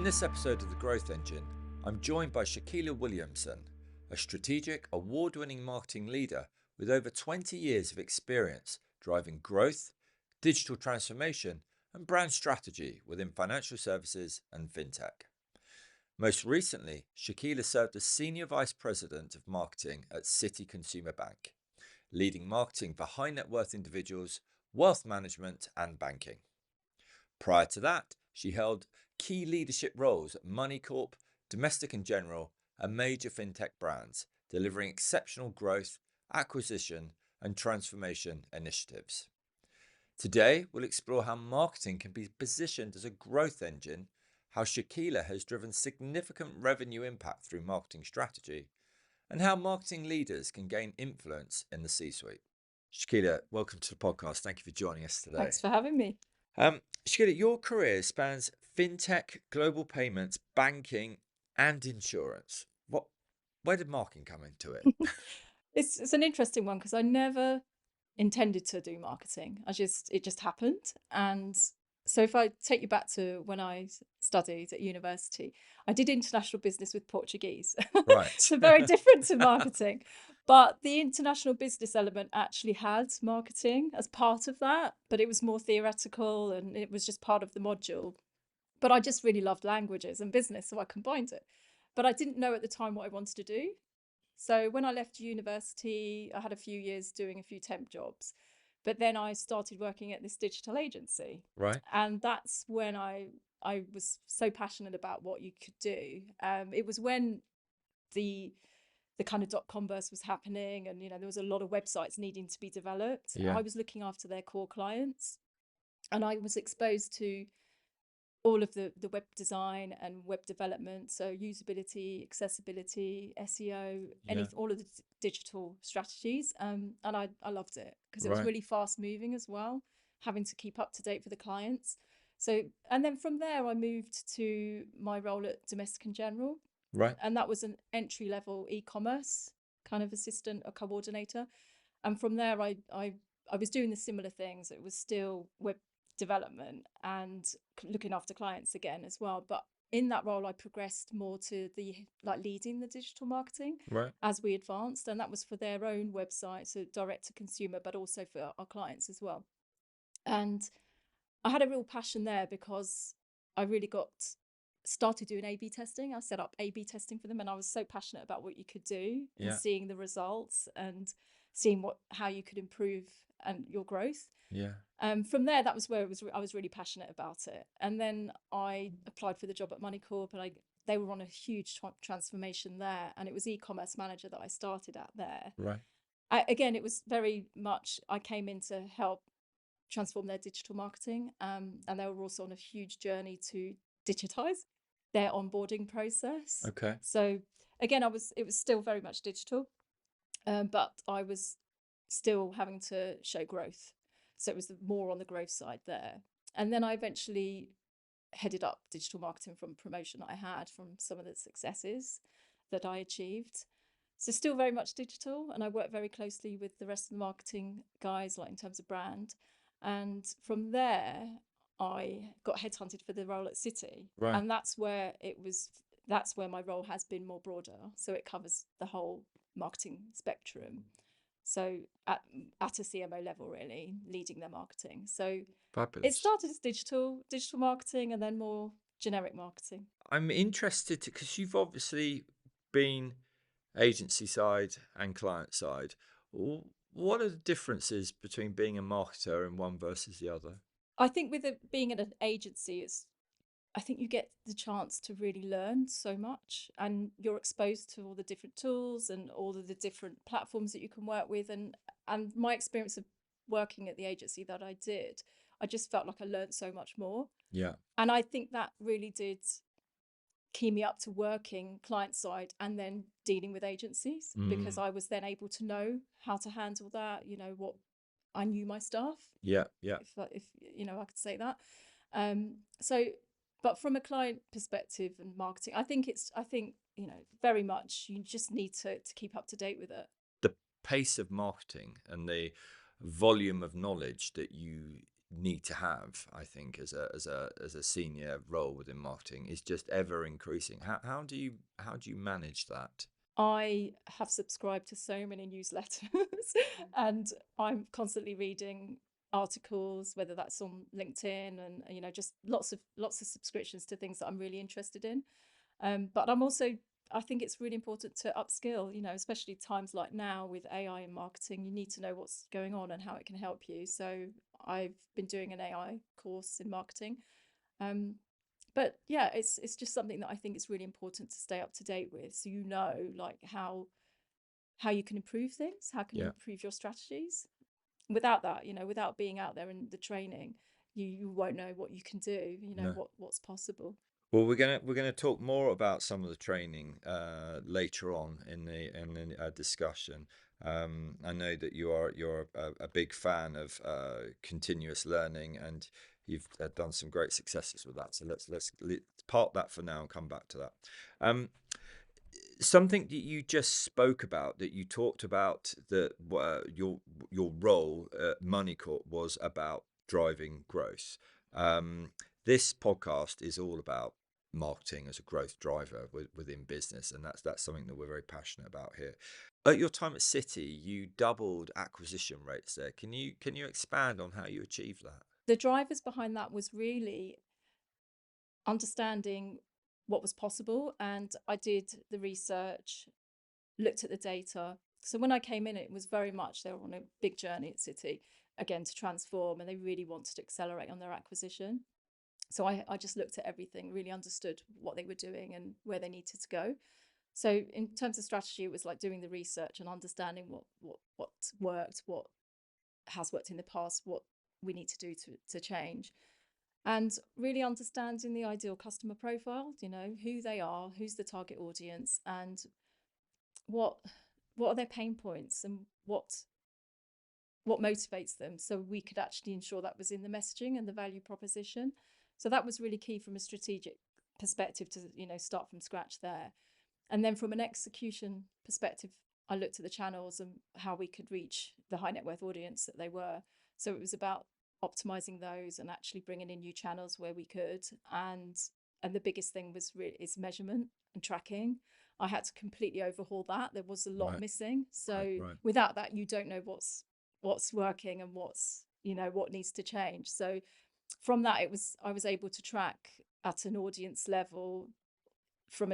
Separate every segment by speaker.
Speaker 1: In this episode of The Growth Engine, I'm joined by Shakeela Williamson, a strategic, award-winning marketing leader with over 20 years of experience driving growth, digital transformation, and brand strategy within financial services and fintech. Most recently, Shakeela served as Senior Vice President of Marketing at Citi Consumer Bank, leading marketing for high net worth individuals, wealth management, and banking. Prior to that, she held key leadership roles at Money Corp, Domestic and General, and major fintech brands, delivering exceptional growth, acquisition, and transformation initiatives. Today, we'll explore how marketing can be positioned as a growth engine, how Shakeela has driven significant revenue impact through marketing strategy, and how marketing leaders can gain influence in the C-suite. Shakeela, welcome to the podcast. Thank you for joining us today.
Speaker 2: Thanks for having me.
Speaker 1: Shakeela, your career spans fintech, global payments, banking, and insurance. Where did marketing come into it?
Speaker 2: It's an interesting one because I never intended to do marketing. It just happened. And so if I take you back to when I studied at university, I did international business with Portuguese.
Speaker 1: Right.
Speaker 2: So very different to marketing. But the international business element actually had marketing as part of that, but it was more theoretical and it was just part of the module. But I just really loved languages and business, so I combined it. But I didn't know at the time what I wanted to do. So when I left university, I had a few years doing a few temp jobs. But then I started working at this digital agency.
Speaker 1: Right.
Speaker 2: And that's when I was so passionate about what you could do. It was when the kind of dot-com burst was happening, and there was a lot of websites needing to be developed.
Speaker 1: Yeah.
Speaker 2: I was looking after their core clients, and I was exposed to all of the web design and web development, so usability, accessibility, SEO, all of the digital strategies, and I loved it because it was really fast moving as well, having to keep up to date for the clients. So, and then from there I moved to my role at Domestic and General, and that was an entry level e-commerce kind of assistant or coordinator, and from there I was doing the similar things. It was still web development and looking after clients again as well, but in that role I progressed more to the leading the digital marketing as we advanced, and that was for their own website, so direct to consumer, but also for our clients as well. And I had a real passion there because I really started doing A/B testing. I set up A/B testing for them, and I was so passionate about what you could do and seeing the results and seeing how you could improve and your growth. From there, that was where I was really passionate about it. And then I applied for the job at Money Corp, and they were on a huge transformation there, and it was e-commerce manager that I started at there. Again, it was very much I came in to help transform their digital marketing, and they were also on a huge journey to digitize their onboarding process. So again, it was still very much digital, but I was still having to show growth. So it was more on the growth side there. And then I eventually headed up digital marketing from promotion I had from some of the successes that I achieved. So still very much digital, and I work very closely with the rest of the marketing guys, like in terms of brand. And from there, I got headhunted for the role at Citi. And that's where my role has been more broader. So it covers the whole marketing spectrum. So at a CMO level, really, leading their marketing. So It started as digital marketing, and then more generic marketing.
Speaker 1: I'm interested because you've obviously been agency side and client side. What are the differences between being a marketer and one versus the other?
Speaker 2: I think with it being at an agency, I think you get the chance to really learn so much, and you're exposed to all the different tools and all of the different platforms that you can work with. And my experience of working at the agency that I did, I just felt like I learned so much more. And I think that really did key me up to working client side and then dealing with agencies, because I was then able to know how to handle that, what I knew my staff. If I could say that. But from a client perspective and marketing, I think very much you just need to keep up to date with it.
Speaker 1: The pace of marketing and the volume of knowledge that you need to have, I think, as a senior role within marketing is just ever increasing. How do you manage that?
Speaker 2: I have subscribed to so many newsletters and I'm constantly reading articles, whether that's on LinkedIn and just lots of subscriptions to things that I'm really interested in. But I think it's really important to upskill, especially times like now with AI in marketing. You need to know what's going on and how it can help you. So I've been doing an AI course in marketing. Um, but yeah, it's just something that I think is really important to stay up to date with. So like how you can improve things, how can you
Speaker 1: Yeah,
Speaker 2: improve your strategies. Without that, without being out there in the training, you won't know what you can do,
Speaker 1: no.
Speaker 2: what's possible.
Speaker 1: Well, we're gonna talk more about some of the training later on in the discussion. I know that you're a big fan of continuous learning, and you've done some great successes with that. So let's park that for now and come back to that. Um, Something that you just spoke about, that you talked about, that your role at Money Corp was about driving growth. This podcast is all about marketing as a growth driver within business, and that's something that we're very passionate about here. At your time at Citi, you doubled acquisition rates there. Can you expand on how you achieved that?
Speaker 2: The drivers behind that was really understanding what was possible, and I did the research, looked at the data. So when I came in, it was very much they were on a big journey at Citi again to transform, and they really wanted to accelerate on their acquisition. So I just looked at everything, really understood what they were doing and where they needed to go. So in terms of strategy, it was like doing the research and understanding what worked, what has worked in the past, what we need to do to change, and really understanding the ideal customer profile. Who they are, who's the target audience, and what what are their pain points and what motivates them, so we could actually ensure that was in the messaging and the value proposition. So that was really key from a strategic perspective to start from scratch there. And then from an execution perspective, I looked at the channels and how we could reach the high net worth audience that they were. So it was about optimizing those and actually bringing in new channels where we could. And the biggest thing was really is measurement and tracking. I had to completely overhaul that. There was a lot
Speaker 1: Right,
Speaker 2: missing.
Speaker 1: right,
Speaker 2: So
Speaker 1: right.
Speaker 2: without that, you don't know what's working and what needs to change. So from that, I was able to track at an audience level from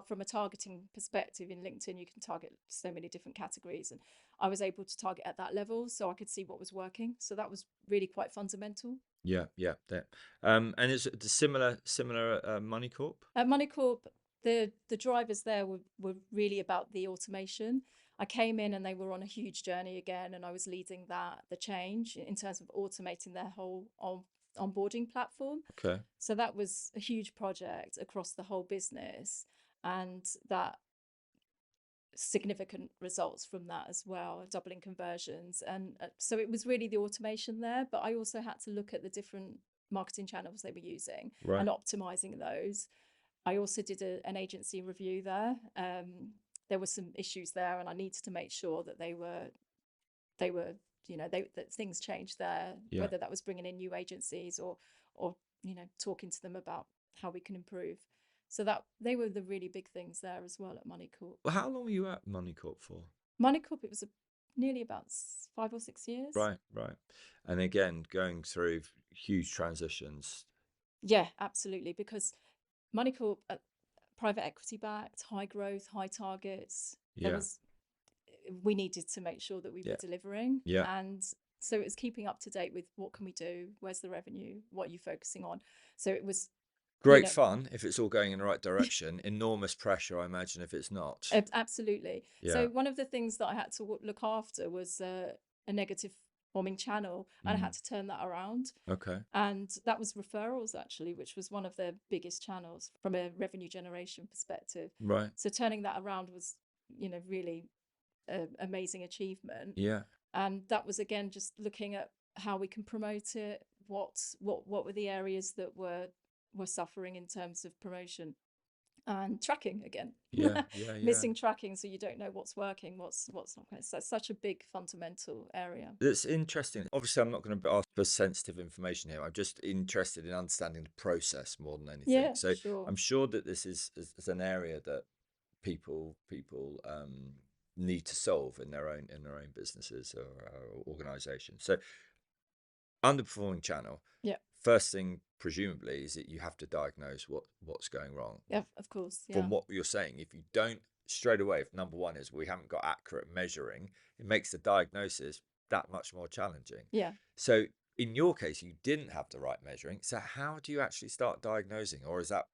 Speaker 2: from a targeting perspective. In LinkedIn, you can target so many different categories, and I was able to target at that level, so I could see what was working. So that was really quite fundamental.
Speaker 1: Yeah, yeah. That. And it's a similar Money Corp.
Speaker 2: At Moneycorp, the drivers there were really about the automation. I came in and they were on a huge journey again, and I was leading the change in terms of automating their whole onboarding platform.
Speaker 1: Okay.
Speaker 2: So that was a huge project across the whole business, and that significant results from that as well, doubling conversions. And so it was really the automation there, but I also had to look at the different marketing channels they were using
Speaker 1: Right.
Speaker 2: and optimizing those. I also did an agency review there. There were some issues there, and I needed to make sure that they were that things changed there,
Speaker 1: Yeah.
Speaker 2: whether that was bringing in new agencies or talking to them about how we can improve. So that they were the really big things there as well at Money Corp.
Speaker 1: Well, how long were you at Money Corp for?
Speaker 2: Money Corp, it was nearly about 5 or 6 years.
Speaker 1: Right, right. And again, going through huge transitions.
Speaker 2: Yeah, absolutely. Because Money Corp, private equity backed, high growth, high targets. There
Speaker 1: Yeah,
Speaker 2: was We needed to make sure that we were
Speaker 1: yeah,
Speaker 2: delivering,
Speaker 1: yeah.
Speaker 2: and so it was keeping up to date with what can we do, where's the revenue, what are you focusing on. So it was, you
Speaker 1: Great
Speaker 2: know
Speaker 1: fun if it's all going in the right direction. Enormous pressure, I imagine, if it's not.
Speaker 2: absolutely.
Speaker 1: Yeah.
Speaker 2: So one of the things that I had to look after was a negative forming channel, and I
Speaker 1: Mm.
Speaker 2: had to turn that around.
Speaker 1: Okay.
Speaker 2: And that was referrals actually, which was one of their biggest channels from a revenue generation perspective.
Speaker 1: Right.
Speaker 2: So turning that around was really an amazing achievement.
Speaker 1: Yeah.
Speaker 2: And that was again just looking at how we can promote it, what were the areas that were suffering in terms of promotion. and tracking again.
Speaker 1: Yeah, yeah, yeah.
Speaker 2: Missing tracking, so you don't know what's working, what's not. So it's such a big fundamental area.
Speaker 1: That's interesting. Obviously, I'm not going to ask for sensitive information here. I'm just interested in understanding the process more than anything.
Speaker 2: Yeah,
Speaker 1: So
Speaker 2: sure.
Speaker 1: I'm sure that this is an area that people need to solve in their own businesses or organizations. So underperforming channel.
Speaker 2: Yeah,
Speaker 1: First thing, presumably, is that you have to diagnose what's going wrong.
Speaker 2: yeah, of course. Yeah,
Speaker 1: From what you're saying, if you don't straight away, if number one is we haven't got accurate measuring, it makes the diagnosis that much more challenging.
Speaker 2: yeah.
Speaker 1: So in your case, you didn't have the right measuring. So how do you actually start diagnosing, or is that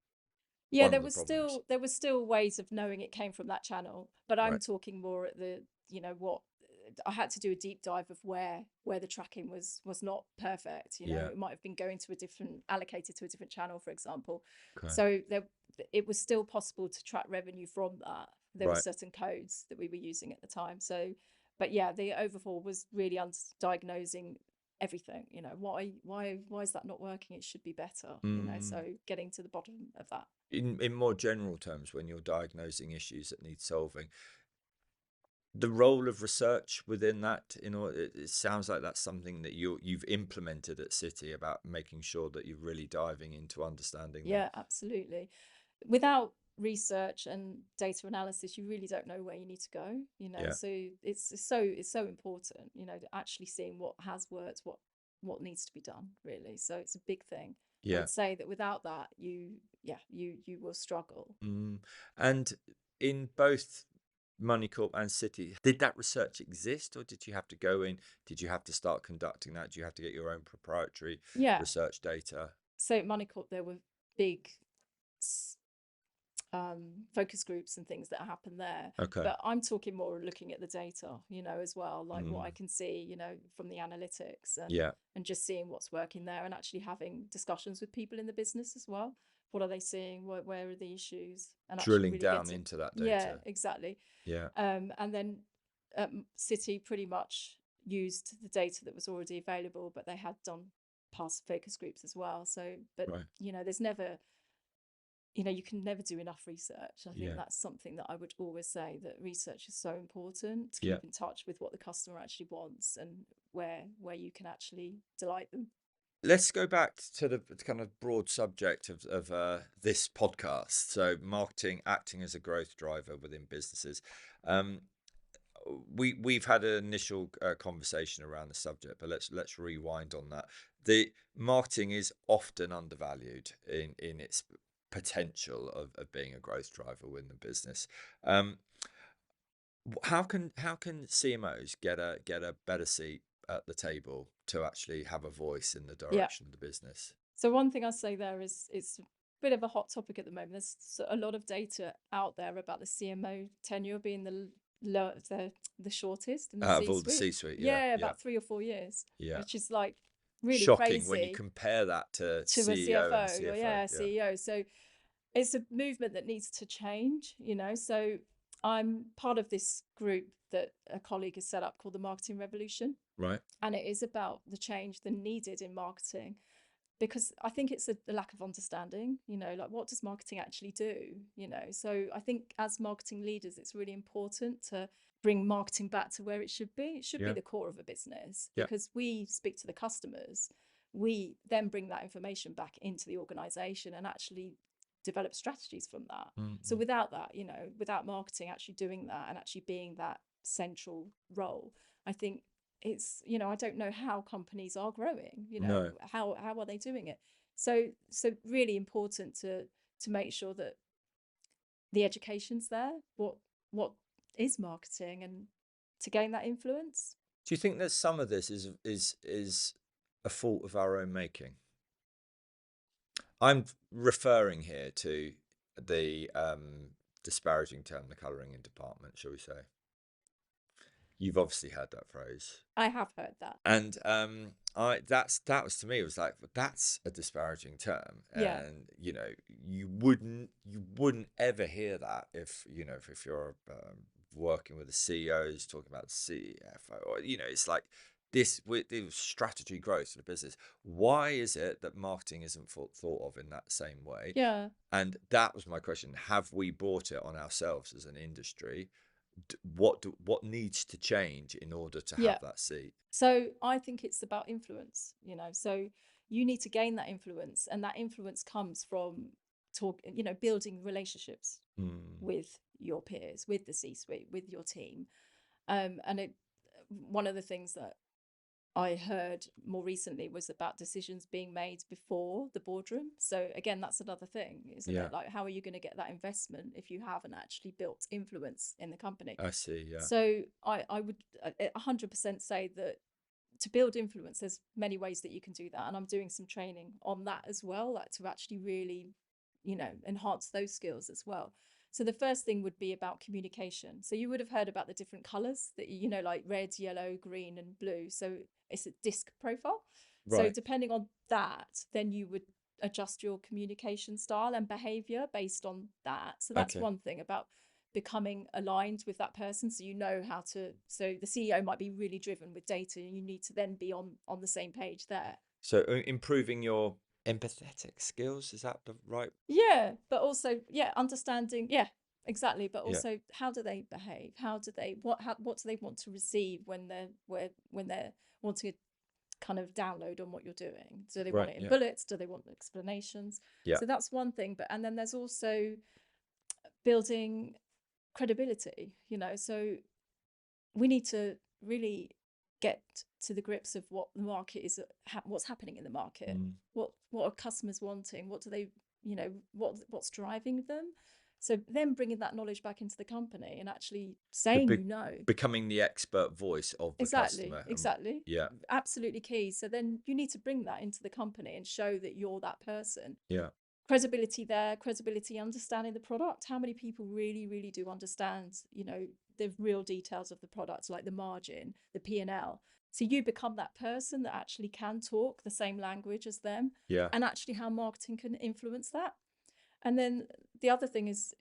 Speaker 2: Yeah,
Speaker 1: one of the problems?
Speaker 2: there was still ways of knowing it came from that channel, but I'm
Speaker 1: Right.
Speaker 2: talking more at the, what I had to do a deep dive of where the tracking was not perfect.
Speaker 1: Yeah.
Speaker 2: It might have been going to a different allocated to a different channel, for example.
Speaker 1: Okay.
Speaker 2: So it was still possible to track revenue from that. There were
Speaker 1: Right.
Speaker 2: certain codes that we were using at the time. So, but yeah, the overhaul was really diagnosing everything. Why is that not working? It should be better. So getting to the bottom of that.
Speaker 1: In more general terms, when you're diagnosing issues that need solving, the role of research within that, it sounds like that's something that you've implemented at Citi, about making sure that you're really diving into understanding
Speaker 2: Yeah, absolutely. Without research and data analysis, you really don't know where you need to go.
Speaker 1: Yeah.
Speaker 2: So it's so important. Actually seeing what has worked, what needs to be done, really. So it's a big thing. I
Speaker 1: Yeah.
Speaker 2: would say that without that, you will struggle.
Speaker 1: And in both Money Corp and Citi, did that research exist, or did you have to go in? Did you have to start conducting that? Do you have to get your own proprietary
Speaker 2: Yeah.
Speaker 1: research data?
Speaker 2: So at Money Corp, there were big focus groups and things that happen there.
Speaker 1: Okay.
Speaker 2: But I'm talking more looking at the data, as well, like what I
Speaker 1: Mm.
Speaker 2: can see, from the analytics
Speaker 1: Yeah.
Speaker 2: and just seeing what's working there and actually having discussions with people in the business as well. What are they seeing? Where are the issues? And actually
Speaker 1: Drilling
Speaker 2: really
Speaker 1: down
Speaker 2: getting,
Speaker 1: into that
Speaker 2: yeah,
Speaker 1: data.
Speaker 2: exactly.
Speaker 1: Yeah.
Speaker 2: And then Citi pretty much used the data that was already available, but they had done past focus groups as well. So, but
Speaker 1: Right.
Speaker 2: there's never, you can never do enough research. I think
Speaker 1: Yeah.
Speaker 2: that's something that I would always say, that research is so important to
Speaker 1: Yeah.
Speaker 2: keep in touch with what the customer actually wants and where you can actually delight them.
Speaker 1: Let's go back to the kind of broad subject of this podcast. So, marketing acting as a growth driver within businesses. Um, we've had an initial conversation around the subject, but let's rewind on that. The marketing is often undervalued in its potential of being a growth driver within the business. Um, how can CMOs get a better seat at the table to actually have a voice in the
Speaker 2: Yeah.
Speaker 1: direction of the business?
Speaker 2: So one thing I say there is it's a bit of a hot topic at the moment. There's a lot of data out there about the CMO tenure being the shortest in the
Speaker 1: Out of all the
Speaker 2: C-suite.
Speaker 1: C-suite, yeah,
Speaker 2: Yeah,
Speaker 1: yeah,
Speaker 2: about 3 or 4 years,
Speaker 1: yeah.
Speaker 2: which is like really
Speaker 1: Shocking when you
Speaker 2: crazy
Speaker 1: compare that to
Speaker 2: to a
Speaker 1: CEO and
Speaker 2: CFO.
Speaker 1: CFO.
Speaker 2: Yeah,
Speaker 1: Yeah,
Speaker 2: CEO. So it's a movement that needs to change. So I'm part of this group that a colleague has set up called the Marketing Revolution,
Speaker 1: right.
Speaker 2: and it is about the change that needed in marketing, because I think it's a lack of understanding, like what does marketing actually do? So I think as marketing leaders, it's really important to bring marketing back to where it should be. It should be
Speaker 1: Yeah,
Speaker 2: the core of a business,
Speaker 1: yeah,
Speaker 2: because we speak to the customers. We then bring that information back into the organization and actually develop strategies from that. So
Speaker 1: mm-hmm.
Speaker 2: without that, without marketing actually doing that and actually being that central role, I think I don't know how companies are growing.
Speaker 1: No.
Speaker 2: How are they doing it? So really important to make sure that the education's there. What is marketing, and to gain that influence?
Speaker 1: Do you think that some of this is a fault of our own making? I'm referring here to the disparaging term, the colouring in department, shall we say? You've obviously heard that phrase.
Speaker 2: I have heard that.
Speaker 1: And that was, to me, it was like, well, that's a disparaging term,
Speaker 2: Yeah.
Speaker 1: and you wouldn't ever hear that if you're working with the CEOs talking about CFO, or it's like with this strategy growth for the business, why is it that marketing isn't thought of in that same way?
Speaker 2: Yeah.
Speaker 1: And that was my question. Have we brought it on ourselves as an industry? What needs to change in order to
Speaker 2: Yeah.
Speaker 1: have that seat?
Speaker 2: So I think it's about influence, so you need to gain that influence, and that influence comes from building relationships
Speaker 1: Mm,
Speaker 2: with your peers, with the C-suite, with your team. And one of the things that I heard more recently was about decisions being made before the boardroom. So again, that's another thing, isn't
Speaker 1: yeah,
Speaker 2: it? Like, how are you going to get that investment if you haven't actually built influence in the company?
Speaker 1: I see. Yeah,
Speaker 2: So I would 100% say that to build influence, there's many ways that you can do that, and I'm doing some training on that as well, like to actually really enhance those skills as well. So the first thing would be about communication. So you would have heard about the different colors that like red, yellow, green and blue. So it's a disc profile. So
Speaker 1: right.
Speaker 2: depending on that, then you would adjust your communication style and behavior based on that. So that's
Speaker 1: Okay.
Speaker 2: one thing about becoming aligned with that person, so how to. So the CEO might be really driven with data, and you need to then be on the same page there.
Speaker 1: So improving your empathetic skills, is that the right?
Speaker 2: Yeah, but also, yeah, understanding, yeah, exactly, but
Speaker 1: Yeah,
Speaker 2: also how do they behave, what do they want to receive when they're wanting to kind of download on what you're doing. Do they want
Speaker 1: right.
Speaker 2: it in
Speaker 1: Yeah,
Speaker 2: bullets? Do they want explanations?
Speaker 1: yeah.
Speaker 2: So that's one thing. And then there's also building credibility, so we need to really get to the grips of what the market is, what's happening in the market,
Speaker 1: Mm.
Speaker 2: what are customers wanting, what do they, what's driving them. So then bringing that knowledge back into the company and actually
Speaker 1: The
Speaker 2: saying,
Speaker 1: becoming the expert voice of the
Speaker 2: exactly,
Speaker 1: customer.
Speaker 2: exactly,
Speaker 1: Yeah,
Speaker 2: absolutely key. So then you need to bring that into the company and show that you're that person.
Speaker 1: yeah,
Speaker 2: Credibility there, credibility understanding the product. How many people really do understand, the real details of the product, like the margin, the P&L? So you become that person that actually can talk the same language as them,
Speaker 1: yeah.
Speaker 2: and actually how marketing can influence that. And then the other thing is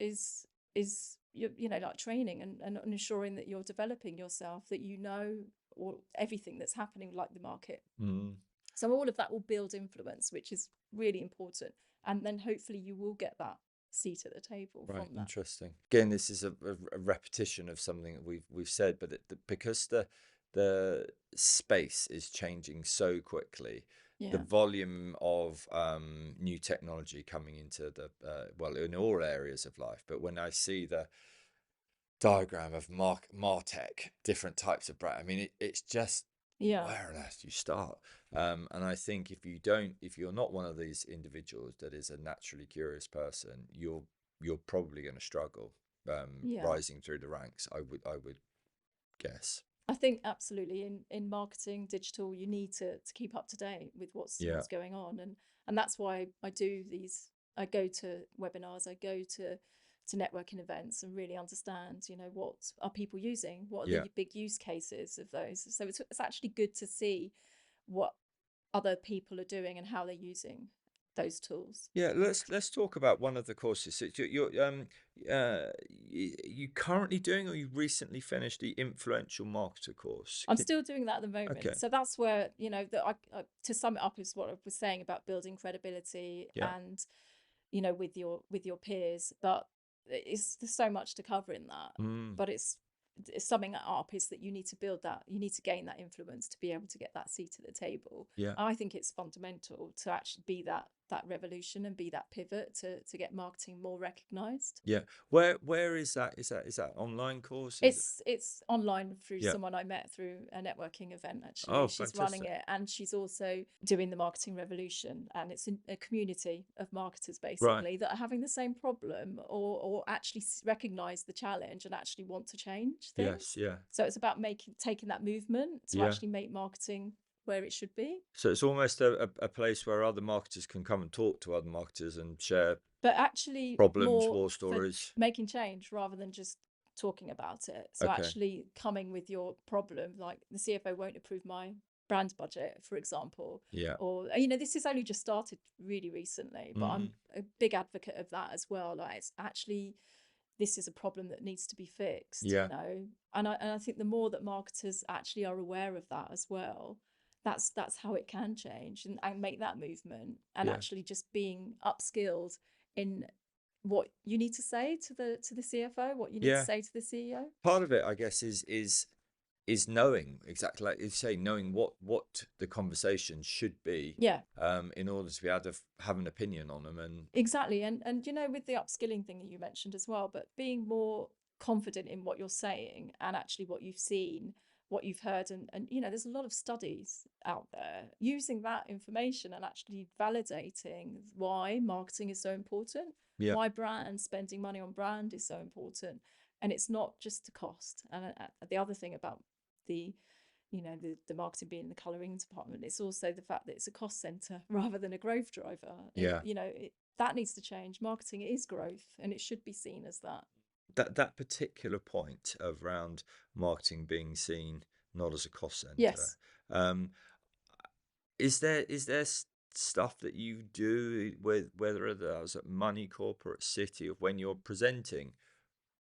Speaker 2: like training and ensuring that you're developing yourself, that or everything that's happening, like the market.
Speaker 1: Mm.
Speaker 2: So all of that will build influence, which is really important. And then hopefully you will get that seat at the table
Speaker 1: Right,
Speaker 2: from that.
Speaker 1: interesting. Again, this is a repetition of something that we've said, but because the space is changing so quickly, the
Speaker 2: Yeah.
Speaker 1: volume of new technology coming into the well, in all areas of life. But when I see the diagram of Martech, different types of brand, I mean, it's just
Speaker 2: Yeah.
Speaker 1: where on earth do you start? And I think if you're not one of these individuals that is a naturally curious person, you're probably going to struggle
Speaker 2: Yeah.
Speaker 1: rising through the ranks. I would guess.
Speaker 2: I think absolutely in marketing, digital, you need to keep up to date with
Speaker 1: Yeah,
Speaker 2: what's going on. And that's why I go to webinars, I go to networking events and really understand, what are people using? What are
Speaker 1: yeah.
Speaker 2: the big use cases of those? So it's actually good to see what other people are doing and how they're using those tools.
Speaker 1: Yeah, let's talk about one of the courses. So you currently doing, or you recently finished the influential marketer course?
Speaker 2: I'm still doing that at the
Speaker 1: Okay.
Speaker 2: moment. So that's where, to sum it up, is what I was saying about building credibility
Speaker 1: Yeah.
Speaker 2: and, with your peers. But there's so much to cover in that.
Speaker 1: Mm,
Speaker 2: But summing it up is that you need to build that, you need to gain that influence to be able to get that seat at the table.
Speaker 1: yeah.
Speaker 2: I think it's fundamental to actually be that revolution and be that pivot to get marketing more recognized.
Speaker 1: Yeah. Where is that? Is that online course? Is it?
Speaker 2: It's online through
Speaker 1: Yeah.
Speaker 2: someone I met through a networking event, actually.
Speaker 1: Oh,
Speaker 2: She's running
Speaker 1: fantastic.
Speaker 2: it, and she's also doing the marketing revolution. And it's a community of marketers
Speaker 1: Right.
Speaker 2: basically that are having the same problem, or actually recognize the challenge and actually want to change
Speaker 1: Yes.
Speaker 2: things.
Speaker 1: Yeah.
Speaker 2: So it's about taking that movement to
Speaker 1: Yeah.
Speaker 2: actually make marketing where it should be.
Speaker 1: So it's almost a place where other marketers can come and talk to other marketers and share
Speaker 2: But actually
Speaker 1: problems,
Speaker 2: more
Speaker 1: war
Speaker 2: for
Speaker 1: stories.
Speaker 2: making change rather than just talking about it. So
Speaker 1: Okay.
Speaker 2: actually coming with your problem, like the CFO won't approve my brand budget, for example,
Speaker 1: Yeah.
Speaker 2: or this has only just started really recently, but I'm
Speaker 1: Mm,
Speaker 2: a big advocate of that as well. Like, it's actually this is a problem that needs to be fixed,
Speaker 1: Yeah.
Speaker 2: and I think the more that marketers actually are aware of that as well, that's how it can change and make that movement, and
Speaker 1: Yeah.
Speaker 2: actually just being upskilled in what you need to say to the CFO, what you need to
Speaker 1: Yeah.
Speaker 2: say to the CEO.
Speaker 1: Part of it, I guess, is knowing exactly like you say, knowing what the conversation should be,
Speaker 2: Yeah,
Speaker 1: in order to be able to have an opinion on them. And
Speaker 2: exactly. And with the upskilling thing that you mentioned as well, but being more confident in what you're saying and actually what you've seen, what you've heard, and there's a lot of studies out there using that information and actually validating why marketing is so important,
Speaker 1: yeah,
Speaker 2: why brand spending money on brand is so important. And it's not just the cost. And the other thing about the the marketing being the colouring department, it's also the fact that it's a cost center rather than a growth driver.
Speaker 1: yeah,
Speaker 2: That needs to change. Marketing is growth, and it should be seen as that.
Speaker 1: that particular point of around marketing being seen not as a cost center.
Speaker 2: Yes.
Speaker 1: um is there stuff that you do with, whether that was at Money Corp or at Citi, of when you're presenting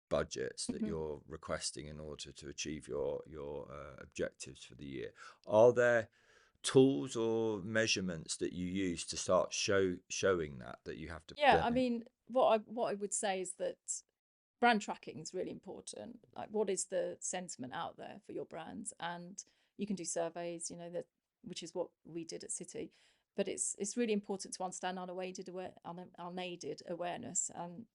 Speaker 1: budgets that
Speaker 2: Hmm.
Speaker 1: you're requesting in order to achieve your objectives for the year, are there tools or measurements that you use to start showing that you have to
Speaker 2: Yeah, I
Speaker 1: present?
Speaker 2: mean, what I would say is that brand tracking is really important. Like, what is the sentiment out there for your brands? And you can do surveys, that which is what we did at Citi. But it's really important to understand unaided awareness, and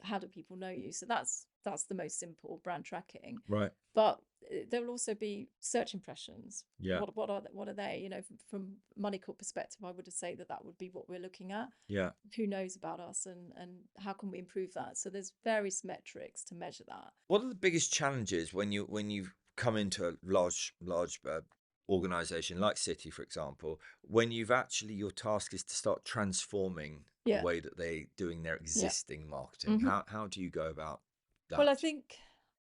Speaker 2: how do people know you? So that's the most simple brand tracking.
Speaker 1: Right.
Speaker 2: But there will also be search impressions.
Speaker 1: Yeah.
Speaker 2: What are they? From Money Corp perspective, I would say that would be what we're looking at.
Speaker 1: Yeah.
Speaker 2: Who knows about us, and how can we improve that? So there's various metrics to measure that.
Speaker 1: What are the biggest challenges when you come into a large organization like City, for example, when you've actually, your task is to start transforming the
Speaker 2: Yeah,
Speaker 1: way that they doing their
Speaker 2: yeah.
Speaker 1: existing marketing?
Speaker 2: Hmm.
Speaker 1: How do you go about
Speaker 2: Well, I
Speaker 1: that?
Speaker 2: think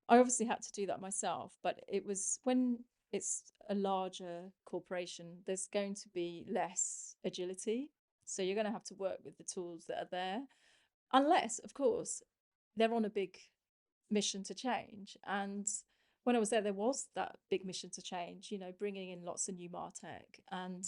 Speaker 2: I obviously had to do that myself, but it was when it's a larger corporation, there's going to be less agility. So you're going to have to work with the tools that are there, unless, of course, they're on a big mission to change. And when I was there was that big mission to change, bringing in lots of new martech. And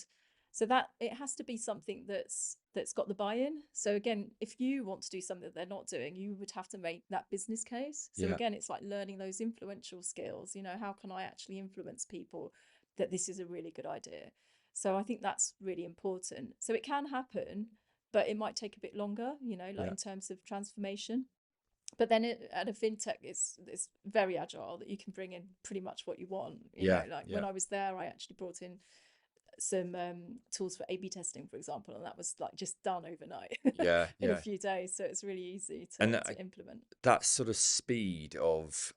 Speaker 2: so that it has to be something that's got the buy-in. So again, if you want to do something that they're not doing, you would have to make that business case. So
Speaker 1: Yeah.
Speaker 2: again, it's like learning those influential skills. How can I actually influence people that this is a really good idea? So I think that's really important. So it can happen, but it might take a bit longer, like
Speaker 1: Yeah.
Speaker 2: in terms of transformation. But then at a fintech, it's very agile, that you can bring in pretty much what you want.
Speaker 1: Yeah.
Speaker 2: Like
Speaker 1: Yeah.
Speaker 2: when I was there, I actually brought in some tools for A/B testing, for example, and that was like just done overnight
Speaker 1: Yeah.
Speaker 2: in a
Speaker 1: Yeah.
Speaker 2: few days. So it's really easy
Speaker 1: And
Speaker 2: to implement.
Speaker 1: that sort of speed of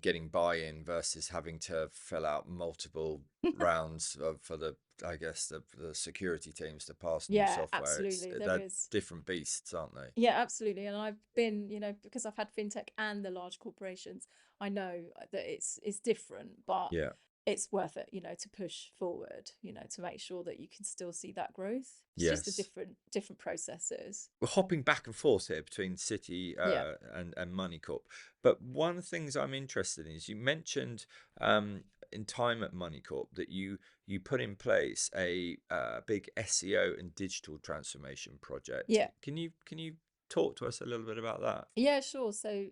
Speaker 1: getting buy-in versus having to fill out multiple rounds for the, I guess, the security teams to pass new
Speaker 2: Yeah,
Speaker 1: software.
Speaker 2: absolutely. There
Speaker 1: They're
Speaker 2: is.
Speaker 1: different beasts, aren't they?
Speaker 2: Yeah, absolutely. And I've been, because I've had fintech and the large corporations, I know that it's different, but
Speaker 1: Yeah.
Speaker 2: it's worth it, to push forward, to make sure that you can still see that growth. It's just a
Speaker 1: Yes.
Speaker 2: different processes.
Speaker 1: We're hopping back and forth here between City
Speaker 2: Yeah.
Speaker 1: and Money Corp. But one of the things I'm interested in is, you mentioned in time at Money Corp that you put in place a big SEO and digital transformation project.
Speaker 2: Yeah.
Speaker 1: Can you talk to us a little bit about that?
Speaker 2: Yeah, sure. So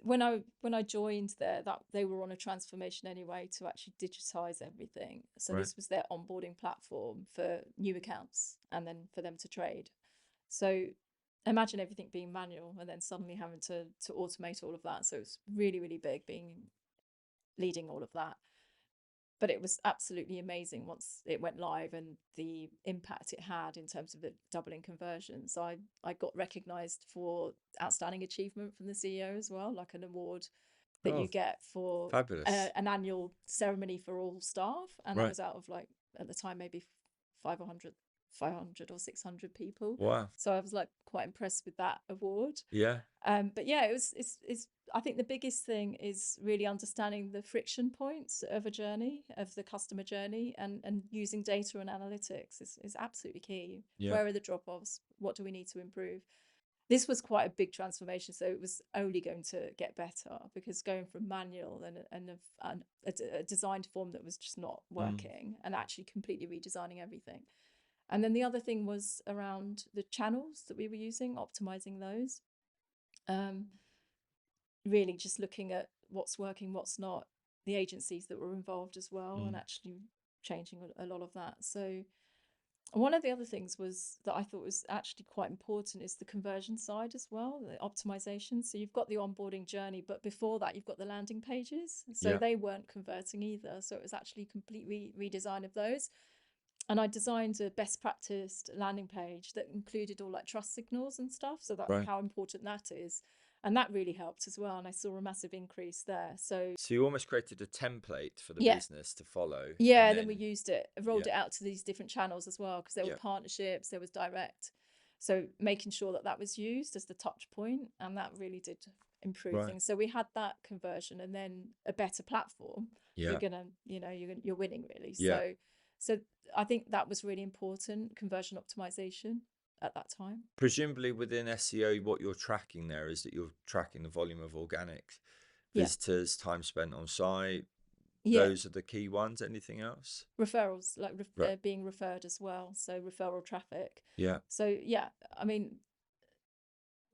Speaker 2: when I joined there, that they were on a transformation anyway to actually digitize everything. So
Speaker 1: Right.
Speaker 2: this was their onboarding platform for new accounts and then for them to trade. So imagine everything being manual and then suddenly having to automate all of that. So it's really, really big, leading all of that. But it was absolutely amazing once it went live, and the impact it had in terms of the doubling conversions. So I got recognized for outstanding achievement from the CEO as well, like an award that you
Speaker 1: Oh,
Speaker 2: get for
Speaker 1: fabulous.
Speaker 2: an annual ceremony for all staff. And that
Speaker 1: Right.
Speaker 2: was out of, like, at the time, maybe 500, 500 or 600 people.
Speaker 1: Wow.
Speaker 2: So I was like quite impressed with that award.
Speaker 1: Yeah.
Speaker 2: But yeah, it's I think the biggest thing is really understanding the friction points of a journey, of the customer journey, and using data and analytics is absolutely key.
Speaker 1: Yeah.
Speaker 2: Where are the drop-offs? What do we need to improve? This was quite a big transformation, so it was only going to get better, because going from manual and a designed form that was just not
Speaker 1: Mm,
Speaker 2: working, and actually completely redesigning everything. And then the other thing was around the channels that we were using, optimizing those. Um, Really just looking at what's working, what's not, the agencies that were involved as well, and
Speaker 1: mm,
Speaker 2: actually changing a lot of that. So one of the other things was that I thought was actually quite important is the conversion side as well, the optimization. So you've got the onboarding journey, but before that, you've got the landing pages. So
Speaker 1: yeah,
Speaker 2: they weren't converting either. So it was actually a complete redesign of those. And I designed a best practice landing page that included all like trust signals and stuff. So that
Speaker 1: right.
Speaker 2: how important that is. And that really helped as well. And I saw a massive increase there. So
Speaker 1: So you almost created a template for the
Speaker 2: yeah,
Speaker 1: business to follow, and
Speaker 2: yeah, then we
Speaker 1: then
Speaker 2: used it, rolled
Speaker 1: yeah,
Speaker 2: it out to these different channels as well, because there were
Speaker 1: yeah,
Speaker 2: partnerships, there was direct. So making sure that that was used as the touch point, and that really did improve
Speaker 1: right,
Speaker 2: things. So we had that conversion, and then a better platform. You're
Speaker 1: yeah,
Speaker 2: gonna, you're winning really.
Speaker 1: yeah.
Speaker 2: So I think that was really important, conversion optimization at that time.
Speaker 1: Presumably within SEO, what you're tracking there is that you're tracking the volume of organic
Speaker 2: Yeah,
Speaker 1: visitors, time spent on site.
Speaker 2: yeah,
Speaker 1: Those are the key ones. Anything else?
Speaker 2: referrals like
Speaker 1: Right.
Speaker 2: being referred as well. So referral traffic.
Speaker 1: Yeah.
Speaker 2: So yeah, I mean,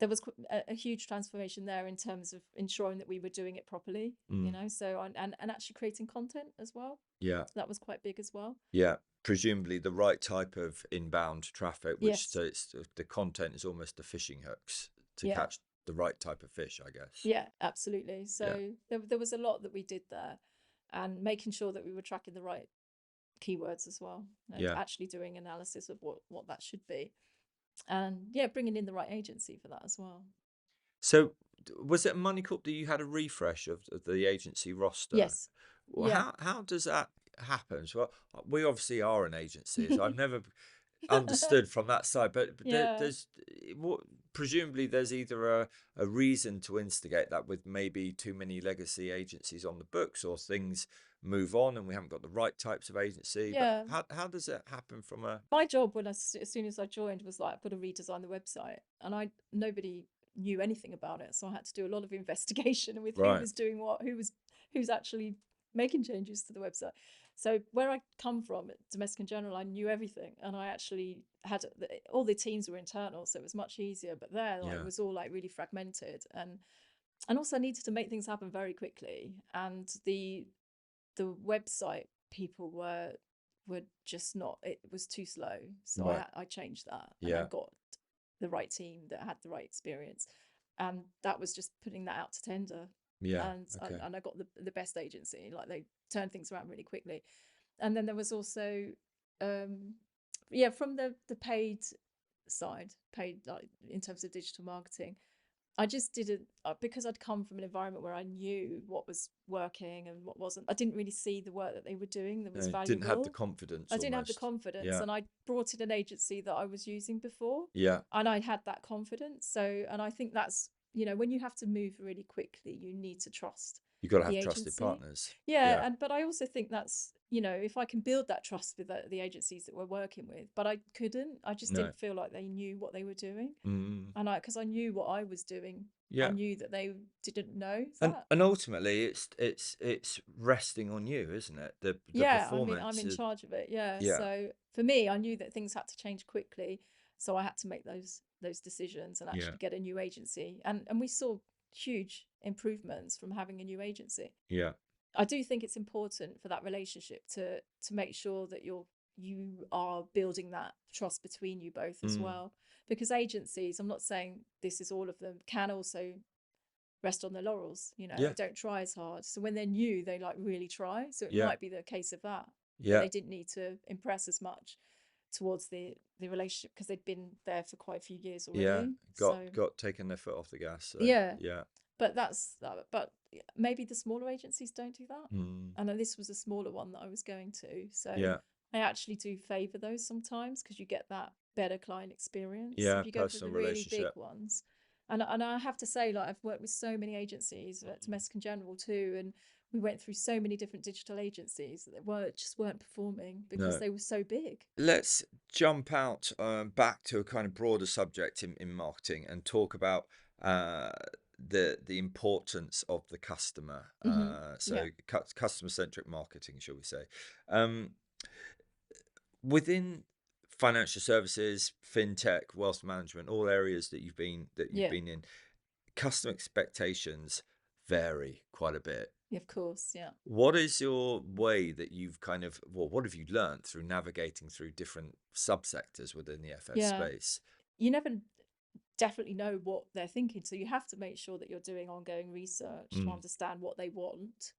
Speaker 2: there was a huge transformation there in terms of ensuring that we were doing it properly,
Speaker 1: Mm.
Speaker 2: so and actually creating content as well.
Speaker 1: Yeah.
Speaker 2: That was quite big as well.
Speaker 1: Yeah. Presumably the right type of inbound traffic, which
Speaker 2: Yes.
Speaker 1: so it's the content is almost the fishing hooks to
Speaker 2: Yeah.
Speaker 1: catch the right type of fish, I guess.
Speaker 2: Yeah, absolutely.
Speaker 1: Yeah.
Speaker 2: So there was a lot that we did there, and making sure that we were tracking the right keywords as well, and
Speaker 1: Yeah.
Speaker 2: actually doing analysis of what that should be, and yeah, bringing in the right agency for that as well.
Speaker 1: So was it Money Corp that you had a refresh of the agency roster?
Speaker 2: Yes.
Speaker 1: Well,
Speaker 2: Yeah.
Speaker 1: how does that happen? So we obviously are an agency, so I've never understood from that side, but
Speaker 2: Yeah.
Speaker 1: there's what presumably there's either a reason to instigate that with maybe too many legacy agencies on the books, or things move on and we haven't got the right types of agency. But
Speaker 2: Yeah.
Speaker 1: how does it happen from a
Speaker 2: My job when as soon as I joined was like, I've got to redesign the website, and nobody knew anything about it, so I had to do a lot of investigation with who
Speaker 1: right?
Speaker 2: was doing what, who's actually making changes to the website. So where I come from at Domestic in General, I knew everything, and I actually had all the teams were internal, so it was much easier. But there, like, it
Speaker 1: Yeah,
Speaker 2: was all like really fragmented, and also I needed to make things happen very quickly, and the website people were just not, it was too slow, so
Speaker 1: right.
Speaker 2: I changed that, and I
Speaker 1: Yeah,
Speaker 2: got the right team that had the right experience, and that was just putting that out to tender,
Speaker 1: yeah.
Speaker 2: and
Speaker 1: Okay.
Speaker 2: I got the best agency, like they turned things around really quickly. And then there was also um yeah, from the paid side, paid like in terms of digital marketing, I just didn't, because I'd come from an environment where I knew what was working and what wasn't. I didn't really see the work that they were doing that was
Speaker 1: Didn't have the
Speaker 2: valuable. I
Speaker 1: confidence
Speaker 2: didn't have the
Speaker 1: almost.
Speaker 2: confidence,
Speaker 1: Yeah,
Speaker 2: and I brought in an agency that I was using before,
Speaker 1: yeah.
Speaker 2: and I had that confidence. So, and I think that's, when you have to move really quickly, you need to trust
Speaker 1: You got to
Speaker 2: the
Speaker 1: have trusted
Speaker 2: agency.
Speaker 1: partners.
Speaker 2: Yeah,
Speaker 1: Yeah.
Speaker 2: and but I also think that's, if I can build that trust with the agencies that we're working with, but I couldn't. I just
Speaker 1: No.
Speaker 2: didn't feel like they knew what they were doing,
Speaker 1: Mm.
Speaker 2: and because I knew what I was doing, I
Speaker 1: Yeah.
Speaker 2: knew that they didn't know
Speaker 1: And
Speaker 2: that.
Speaker 1: and ultimately, it's resting on you, isn't it? The
Speaker 2: Yeah, I'm
Speaker 1: performance
Speaker 2: in
Speaker 1: is
Speaker 2: charge of it. Yeah,
Speaker 1: yeah,
Speaker 2: so for me, I knew that things had to change quickly, so I had to make those decisions and
Speaker 1: yeah,
Speaker 2: actually get a new agency, and we saw huge improvements from having a new agency.
Speaker 1: yeah.
Speaker 2: I do think it's important for that relationship to make sure that you are building that trust between you both as
Speaker 1: Mm.
Speaker 2: well, because agencies, I'm not saying this is all of them, can also rest on their laurels. They
Speaker 1: Yeah,
Speaker 2: don't try as hard. So when they're new, they like really try. So it
Speaker 1: yeah,
Speaker 2: might be the case of that
Speaker 1: yeah,
Speaker 2: they didn't need to impress as much towards the relationship, because they'd been there for quite a few years
Speaker 1: yeah.
Speaker 2: already.
Speaker 1: Got
Speaker 2: So
Speaker 1: got taken their foot off the gas. So
Speaker 2: yeah,
Speaker 1: yeah.
Speaker 2: but but maybe the smaller agencies don't do that.
Speaker 1: Mm.
Speaker 2: And then this was a smaller one that I was going to. So
Speaker 1: Yeah,
Speaker 2: I actually do favor those sometimes, because you get that better client experience.
Speaker 1: yeah.
Speaker 2: If you go for the
Speaker 1: Personal
Speaker 2: really big
Speaker 1: relationship.
Speaker 2: ones, and I have to say, like, I've worked with so many agencies at Domestic in General too, and We went through so many different digital agencies that weren't performing because
Speaker 1: No.
Speaker 2: they were so big.
Speaker 1: Let's jump out back to a kind of broader subject in marketing and talk about uh, the importance of the customer.
Speaker 2: Yeah,
Speaker 1: Customer centric marketing, shall we say? Um, Within financial services, fintech, wealth management, all areas that you've
Speaker 2: yeah,
Speaker 1: been in, customer expectations vary quite a bit.
Speaker 2: of course, yeah,
Speaker 1: What is your way that you've kind of, well, what have you learned through navigating through different subsectors within the FS
Speaker 2: yeah.
Speaker 1: space?
Speaker 2: You never definitely know what they're thinking, so you have to make sure that you're doing ongoing research to
Speaker 1: Mm,
Speaker 2: understand what they want.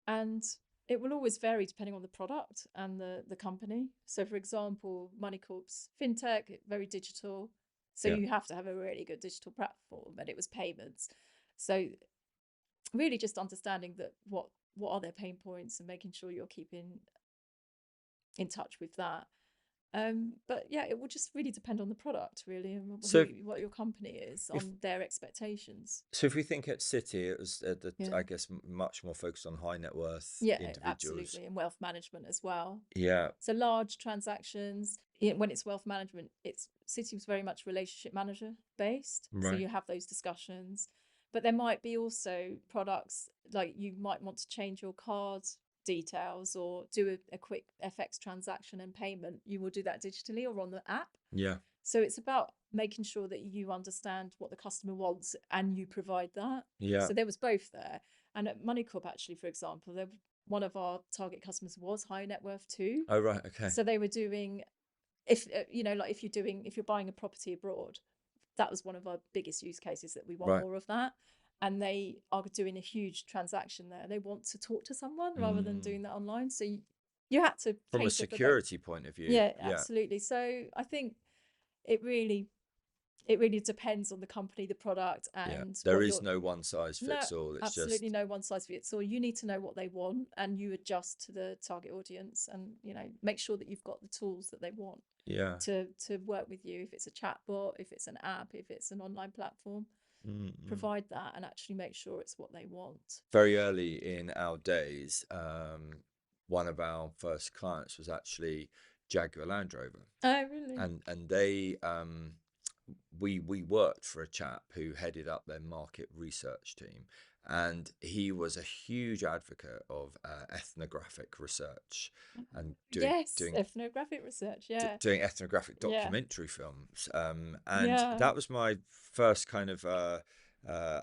Speaker 2: And it will always vary depending on the product and the company. So, for example, Moneycorp's fintech, very digital. So
Speaker 1: yeah.
Speaker 2: you have to have a really good digital platform, and it was payments. So really, just understanding that what are their pain points and making sure you're keeping in touch with that. But yeah, it will just really depend on the product, really, and
Speaker 1: So,
Speaker 2: what your company is
Speaker 1: if
Speaker 2: on their expectations.
Speaker 1: so, if we think at City, it was
Speaker 2: Yeah.
Speaker 1: I guess much more focused on high net worth
Speaker 2: Yeah,
Speaker 1: individuals.
Speaker 2: absolutely. And wealth management as well.
Speaker 1: Yeah,
Speaker 2: So large transactions, when it's wealth management, it's Citi was very much relationship manager based. So
Speaker 1: right.
Speaker 2: you have those discussions. But there might be also products like you might want to change your card details or do a quick FX transaction and payment. You will do that digitally or on the app.
Speaker 1: Yeah,
Speaker 2: So it's about making sure that you understand what the customer wants and you provide that.
Speaker 1: yeah.
Speaker 2: So there was both there. And at MoneyCorp, actually, for example, one of our target customers was high net worth too.
Speaker 1: Oh, right. Okay.
Speaker 2: So they were doing, like if you're buying a property abroad, that was one of our biggest use cases that we want
Speaker 1: Right.
Speaker 2: more of that. And they are doing a huge transaction there. They want to talk to someone rather than
Speaker 1: Mm.
Speaker 2: doing that online. So you had to
Speaker 1: From a
Speaker 2: cater for both.
Speaker 1: security point of view,
Speaker 2: Yeah,
Speaker 1: yeah,
Speaker 2: absolutely. So I think it really it really depends on the company, the product,
Speaker 1: yeah.
Speaker 2: and
Speaker 1: There
Speaker 2: what
Speaker 1: is
Speaker 2: you're.
Speaker 1: no one size
Speaker 2: No,
Speaker 1: fits all. It's
Speaker 2: absolutely
Speaker 1: just,
Speaker 2: no one size fits all. You need to know what they want, and you adjust to the target audience, and make sure that you've got the tools that they want
Speaker 1: yeah.
Speaker 2: to work with you. If it's a chatbot, if it's an app, if it's an online platform,
Speaker 1: Mm-mm.
Speaker 2: provide that and actually make sure it's what they want.
Speaker 1: Very early in our days, one of our first clients was actually Jaguar Land Rover,
Speaker 2: Oh, really?
Speaker 1: and they we worked for a chap who headed up their market research team, and he was a huge advocate of ethnographic research and
Speaker 2: Yes, ethnographic research. Yeah,
Speaker 1: doing ethnographic
Speaker 2: yeah,
Speaker 1: documentary films. And
Speaker 2: yeah.
Speaker 1: that was my first kind of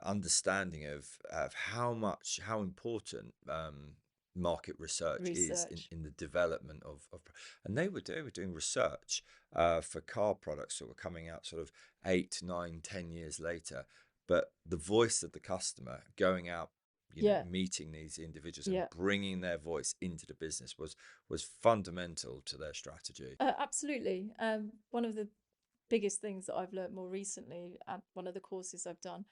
Speaker 1: understanding of how important market research is
Speaker 2: Research.
Speaker 1: in the development of, and they were doing research for car products that were coming out sort of 8, 9, 10 years later. But the voice of the customer going out,
Speaker 2: Yeah,
Speaker 1: meeting these individuals and
Speaker 2: yeah.
Speaker 1: bringing their voice into the business was fundamental to their strategy.
Speaker 2: Absolutely. One of the biggest things that I've learned more recently at one of the courses I've done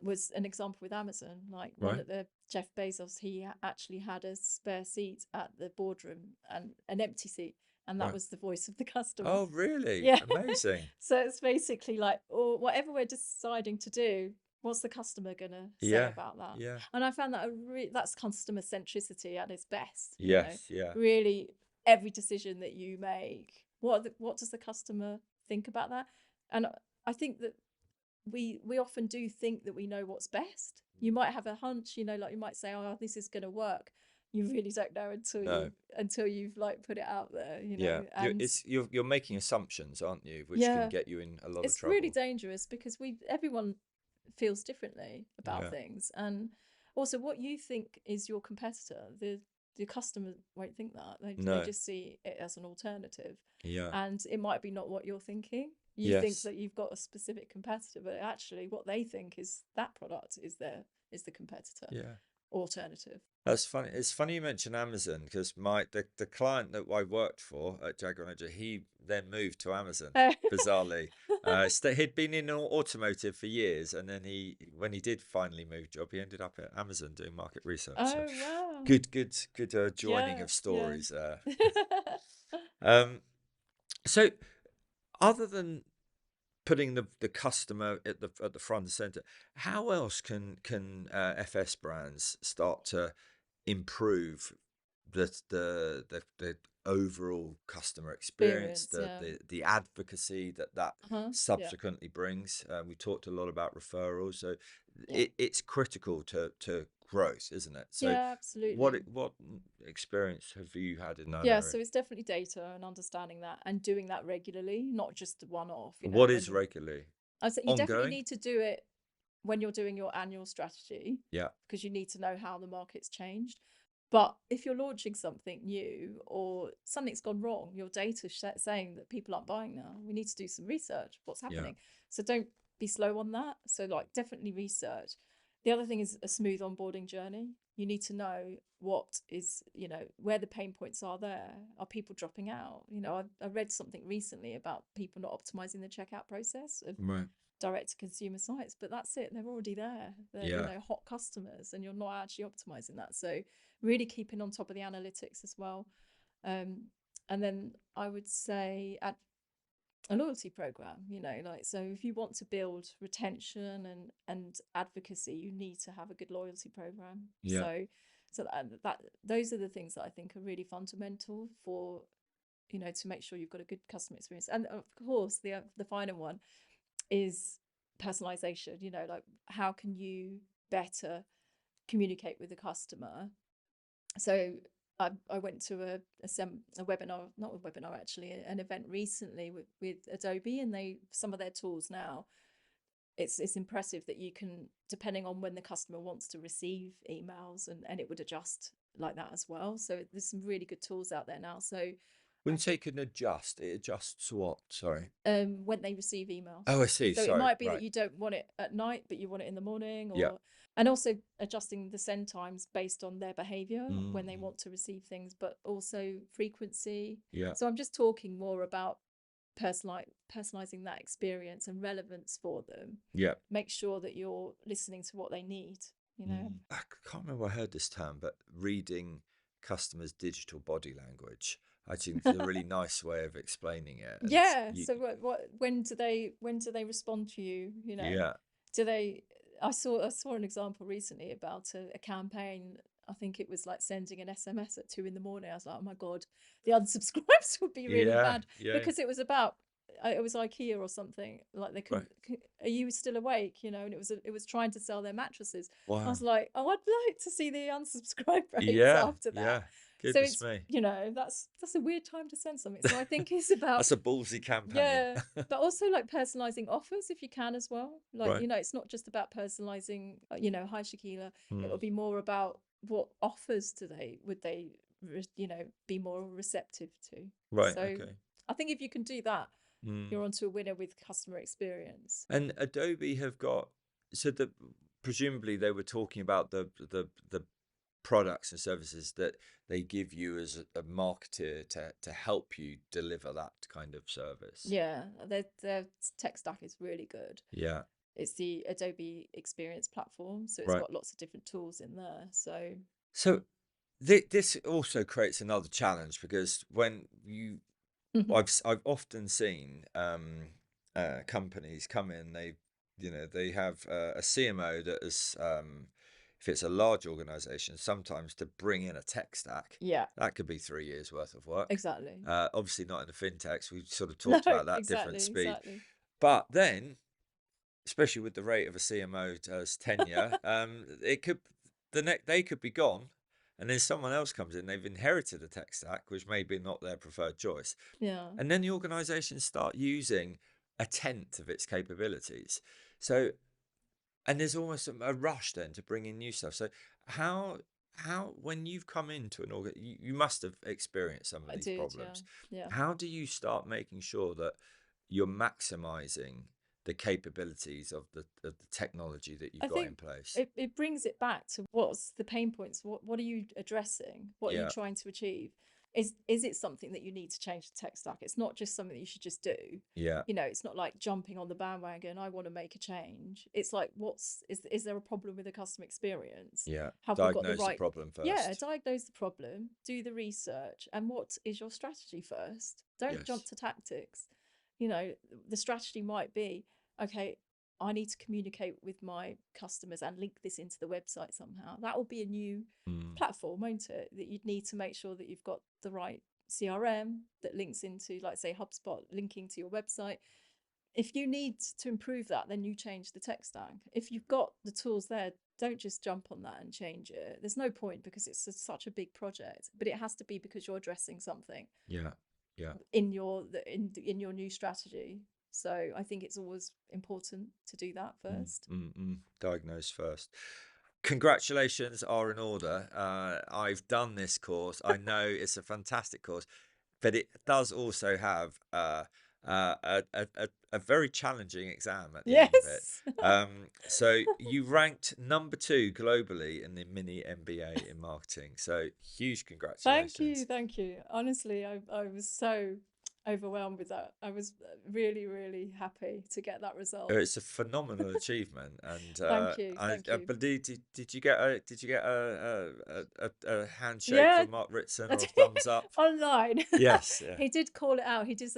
Speaker 2: was an example with Amazon. Like one
Speaker 1: Right.
Speaker 2: of the Jeff Bezos, he actually had a spare seat at the boardroom and an empty seat, and that
Speaker 1: Right.
Speaker 2: was the voice of the customer.
Speaker 1: Oh, really?
Speaker 2: Yeah.
Speaker 1: Amazing.
Speaker 2: So it's basically like, or whatever we're deciding to do, what's the customer gonna say
Speaker 1: Yeah.
Speaker 2: about that?
Speaker 1: Yeah.
Speaker 2: And I found that that's customer centricity at its best.
Speaker 1: Yes. Yeah.
Speaker 2: Really, every decision that you make, what does the customer think about that? And I think that we often do think that we know what's best. You might have a hunch, like you might say, "Oh, this is going to work." You really don't know
Speaker 1: No.
Speaker 2: until you've like put it out there,
Speaker 1: Yeah.
Speaker 2: And
Speaker 1: You're making assumptions, aren't you? Which can
Speaker 2: yeah,
Speaker 1: get you in a lot of
Speaker 2: it's really
Speaker 1: trouble.
Speaker 2: dangerous because everyone feels differently about
Speaker 1: Yeah.
Speaker 2: things, and also what you think is your competitor, the customer won't think that. They
Speaker 1: No.
Speaker 2: just see it as an alternative,
Speaker 1: Yeah.
Speaker 2: and it might be not what you're thinking. You think
Speaker 1: Yes.
Speaker 2: that you've got a specific competitor, but actually what they think is that product is the competitor
Speaker 1: Yeah.
Speaker 2: alternative.
Speaker 1: That's funny. It's funny you mention Amazon because the client that I worked for at Jaguar Manager, he then moved to Amazon.
Speaker 2: Oh,
Speaker 1: Bizarrely, he'd been in automotive for years, and then when he did finally move job, he ended up at Amazon doing market research. So,
Speaker 2: oh wow.
Speaker 1: good joining
Speaker 2: Yeah,
Speaker 1: of
Speaker 2: yeah.
Speaker 1: stories there. Um, so other than putting the customer at the front and center, how else can FS brands start to improve the overall customer experience,
Speaker 2: Experience, yeah.
Speaker 1: the advocacy that
Speaker 2: Uh-huh. Yeah.
Speaker 1: subsequently brings. We talked a lot about referrals, so
Speaker 2: Yeah.
Speaker 1: it's critical to growth, isn't it? So
Speaker 2: Yeah, absolutely.
Speaker 1: what experience have you had in that
Speaker 2: Yeah,
Speaker 1: area?
Speaker 2: so it's definitely data and understanding that and doing that regularly, not just one off,
Speaker 1: What
Speaker 2: when
Speaker 1: is
Speaker 2: you're
Speaker 1: regularly
Speaker 2: I said you definitely
Speaker 1: ongoing?
Speaker 2: need to do it when you're doing your annual strategy
Speaker 1: Yeah,
Speaker 2: because you need to know how the market's changed. But if you're launching something new or something's gone wrong, your data saying that people aren't buying now, we need to do some research. What's
Speaker 1: yeah,
Speaker 2: happening? So don't be slow on that. So like definitely research. The other thing is a smooth onboarding journey. You need to know what is, where the pain points are there. Are people dropping out? I read something recently about people not optimizing the checkout process of
Speaker 1: right,
Speaker 2: direct to consumer sites, but that's it. They're already there. They're,
Speaker 1: yeah.
Speaker 2: hot customers, and you're not actually optimizing that. So really keeping on top of the analytics as well. Um, and then I would say at a loyalty program, so if you want to build retention and advocacy, you need to have a good loyalty program.
Speaker 1: Yeah.
Speaker 2: So that those are the things that I think are really fundamental for to make sure you've got a good customer experience. And of course, the final one is personalization. Like how can you better communicate with the customer? So I went to a webinar, not a webinar actually, an event recently with Adobe, and some of their tools now. It's impressive that you can, depending on when the customer wants to receive emails, and it would adjust like that as well. So there's some really good tools out there now. So
Speaker 1: When you say can adjust, it adjusts what? Sorry.
Speaker 2: when they receive emails.
Speaker 1: Oh, I see.
Speaker 2: So it
Speaker 1: Sorry.
Speaker 2: might be that
Speaker 1: Right.
Speaker 2: you don't want it at night, but you want it in the morning,
Speaker 1: Yeah.
Speaker 2: and also adjusting the send times based on their behavior when they
Speaker 1: Mm,
Speaker 2: want to receive things, but also frequency.
Speaker 1: yeah.
Speaker 2: So I'm just talking more about personalizing that experience and relevance for them.
Speaker 1: Yeah.
Speaker 2: Make sure that you're listening to what they need, you know.
Speaker 1: I can't remember where I heard this term, but reading customers' digital body language. I think it's a really nice way of explaining it. And
Speaker 2: Yeah. So what when do they respond to you?
Speaker 1: yeah,
Speaker 2: Do they? I saw an example recently about a campaign. I think it was like sending an SMS at 2 in the morning. I was like, oh my god, the unsubscribes would be really
Speaker 1: yeah,
Speaker 2: bad
Speaker 1: yeah.
Speaker 2: because it was about it was IKEA or something. Like they
Speaker 1: Right.
Speaker 2: couldn't. Are you still awake? And it was trying to sell their mattresses. I
Speaker 1: Wow.
Speaker 2: was like, oh, I'd like to see the unsubscribe rates
Speaker 1: Yeah,
Speaker 2: after that.
Speaker 1: yeah.
Speaker 2: So
Speaker 1: Goodness
Speaker 2: it's
Speaker 1: me.
Speaker 2: that's a weird time to send something. So I think it's about
Speaker 1: That's a ballsy campaign.
Speaker 2: yeah, but also like personalizing offers if you can as well. Like,
Speaker 1: Right.
Speaker 2: it's not just about personalizing, hi Shakeela.
Speaker 1: Hmm.
Speaker 2: It'll be more about what offers would they, be more receptive to.
Speaker 1: Right.
Speaker 2: So
Speaker 1: Okay.
Speaker 2: I think if you can do that,
Speaker 1: Hmm.
Speaker 2: you're onto a winner with customer experience.
Speaker 1: And Adobe have got so that presumably they were talking about the products and services that they give you as a marketer to help you deliver that kind of service.
Speaker 2: Yeah, their tech stack is really good.
Speaker 1: Yeah.
Speaker 2: It's the Adobe Experience platform, so it's
Speaker 1: Right.
Speaker 2: got lots of different tools in there. So,
Speaker 1: So this also creates another challenge because when you I've often seen companies come in. They have a CMO that is if it's a large organization, sometimes to bring in a tech stack
Speaker 2: yeah,
Speaker 1: that could be 3 years worth of work.
Speaker 2: exactly.
Speaker 1: Obviously not in the fintechs. We've sort of
Speaker 2: No,
Speaker 1: talked about that different
Speaker 2: exactly,
Speaker 1: speed,
Speaker 2: exactly.
Speaker 1: but then especially with the rate of a CMO's tenure, it could they could be gone, and then someone else comes in. They've inherited a tech stack, which may be not their preferred choice,
Speaker 2: Yeah.
Speaker 1: and then the organisations start using a tenth of its capabilities. So, and there's almost a rush then to bring in new stuff. So, how when you've come into an organ, you must have experienced some of
Speaker 2: I
Speaker 1: these
Speaker 2: did, yeah.
Speaker 1: problems.
Speaker 2: Yeah.
Speaker 1: How do you start making sure that you're maximising the capabilities of the technology that you've
Speaker 2: I
Speaker 1: got
Speaker 2: think
Speaker 1: in place?
Speaker 2: it brings it back to what's the pain points? What are you addressing? What are you
Speaker 1: Yeah,
Speaker 2: trying to achieve? Is it something that you need to change the tech stack? It's not just something that you should just do.
Speaker 1: yeah,
Speaker 2: It's not like jumping on the bandwagon, I want to make a change. It's like is there a problem with the customer experience?
Speaker 1: yeah.
Speaker 2: Have we got the
Speaker 1: Diagnose the
Speaker 2: right
Speaker 1: problem
Speaker 2: yeah,
Speaker 1: first.
Speaker 2: diagnose the problem, do the research, and what is your strategy first? Don't jump
Speaker 1: Yes.
Speaker 2: to tactics. You know, the strategy might be, okay, I need to communicate with my customers and link this into the website somehow. That will be a new platform, won't it? That you'd need to make sure that you've got the right CRM that links into, like, say, HubSpot linking to your website. If you need to improve that, then you change the tech stack. If you've got the tools there, don't just jump on that and change it. There's no point, because it's such a big project, but it has to be because you're addressing something
Speaker 1: Yeah. Yeah.
Speaker 2: in your new strategy. So I think it's always important to do that first.
Speaker 1: Diagnose first. Congratulations are in order. I've done this course. I know it's a fantastic course, but it does also have a very challenging exam at the end of it.
Speaker 2: Yes.
Speaker 1: So you ranked number 2 globally in the mini MBA in marketing. So huge congratulations.
Speaker 2: Thank you. Honestly, I was so overwhelmed with that. I was really, really happy to get that result.
Speaker 1: It's a phenomenal achievement, and
Speaker 2: Thank you.
Speaker 1: I believe did you get a handshake
Speaker 2: Yeah,
Speaker 1: from Mark Ritson or a thumbs up?
Speaker 2: online.
Speaker 1: Yes, yeah.
Speaker 2: He did call it out. He does